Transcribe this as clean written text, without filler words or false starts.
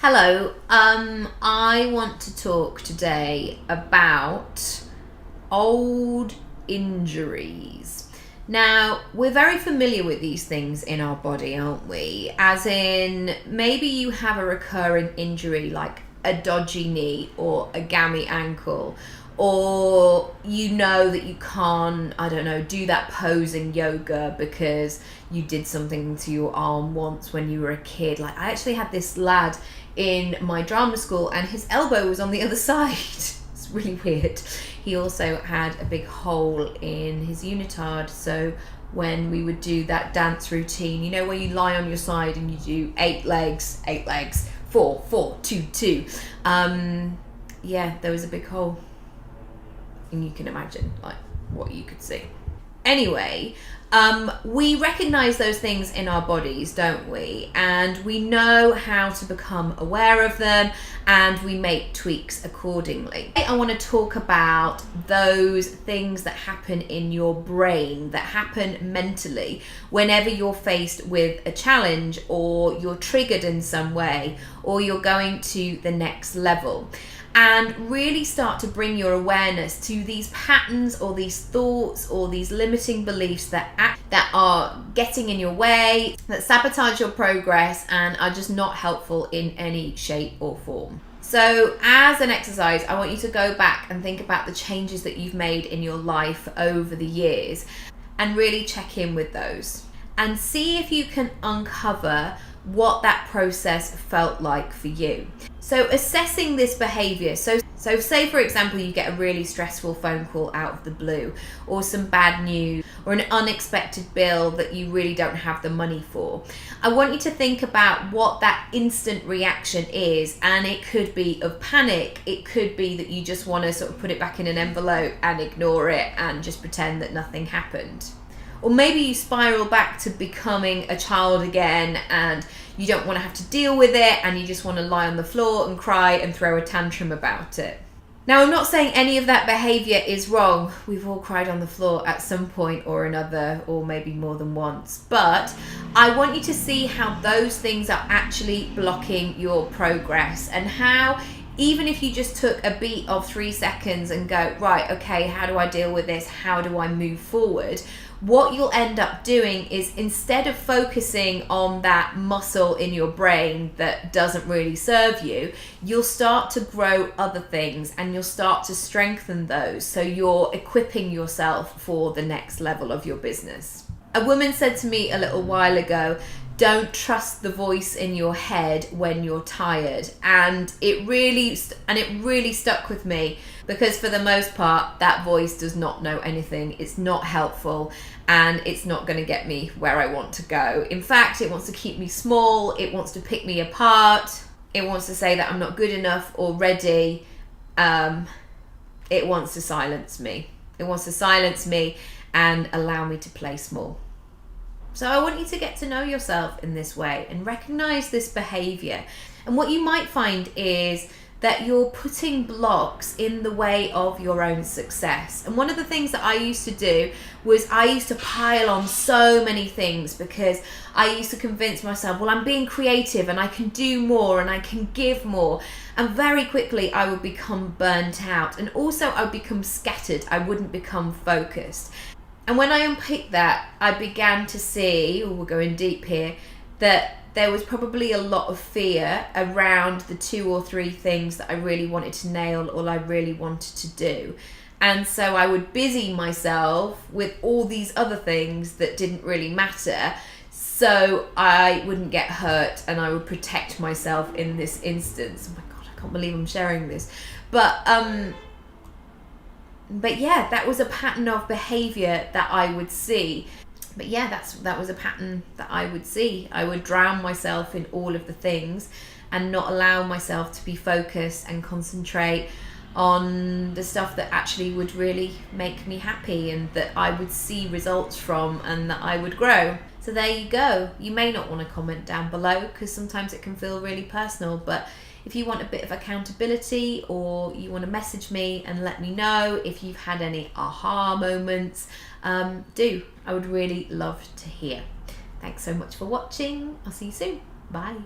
Hello, I want to talk today about old injuries. Now, we're very familiar with these things in our body, aren't we? As in, maybe you have a recurring injury like a dodgy knee or a gammy ankle, or you know that you can't, do that pose in yoga because you did something to your arm once when you were a kid. Like, I actually had this lad in my drama school and his elbow was on the other side. It's really weird. He also had a big hole in his unitard, so when we would do that dance routine, you know, where you lie on your side and you do eight legs, 4, 4, 2, 2. Yeah, there was a big hole. And you can imagine like what you could see. Anyway, we recognize those things in our bodies, don't we? And we know how to become aware of them, and we make tweaks accordingly. I want to talk about those things that happen in your brain, that happen mentally whenever you're faced with a challenge, or you're triggered in some way, or you're going to the next level. And really start to bring your awareness to these patterns or these thoughts or these limiting beliefs that are getting in your way, that sabotage your progress and are just not helpful in any shape or form. So as an exercise, I want you to go back and think about the changes that you've made in your life over the years and really check in with those and see if you can uncover what that process felt like for you. So assessing this behavior, so say for example you get a really stressful phone call out of the blue, or some bad news, or an unexpected bill that you really don't have the money for. I want you to think about what that instant reaction is, and it could be of panic, it could be that you just want to sort of put it back in an envelope and ignore it and just pretend that nothing happened. Or maybe you spiral back to becoming a child again and you don't want to have to deal with it and you just want to lie on the floor and cry and throw a tantrum about it. Now, I'm not saying any of that behaviour is wrong. We've all cried on the floor at some point or another, or maybe more than once. But I want you to see how those things are actually blocking your progress, and how even if you just took a beat of 3 seconds and go, right, okay, how do I deal with this? How do I move forward? What you'll end up doing is, instead of focusing on that muscle in your brain that doesn't really serve you, you'll start to grow other things and you'll start to strengthen those. So you're equipping yourself for the next level of your business. A woman said to me a little while ago, don't trust the voice in your head when you're tired. And it really stuck with me, because for the most part, that voice does not know anything. It's not helpful, and it's not going to get me where I want to go. In fact, it wants to keep me small. It wants to pick me apart. It wants to say that I'm not good enough or ready. It wants to silence me. It wants to silence me and allow me to play small. So I want you to get to know yourself in this way and recognize this behavior. And what you might find is that you're putting blocks in the way of your own success. And one of the things that I used to do was I used to pile on so many things, because I used to convince myself, well, I'm being creative and I can do more and I can give more. And very quickly I would become burnt out, and also I would become scattered. I wouldn't become focused. And when I unpicked that, I began to see, we're going deep here, that there was probably a lot of fear around the 2 or 3 things that I really wanted to nail, or I really wanted to do. And so I would busy myself with all these other things that didn't really matter, so I wouldn't get hurt and I would protect myself in this instance. Oh my God, I can't believe I'm sharing this. But yeah, that was a pattern of behavior that I would see. But yeah, that was a pattern that I would see. I would drown myself in all of the things and not allow myself to be focused and concentrate on the stuff that actually would really make me happy and that I would see results from and that I would grow. So there you go. You may not want to comment down below, because sometimes it can feel really personal, but if you want a bit of accountability, or you want to message me and let me know if you've had any aha moments, do. I would really love to hear. Thanks so much for watching. I'll see you soon. Bye.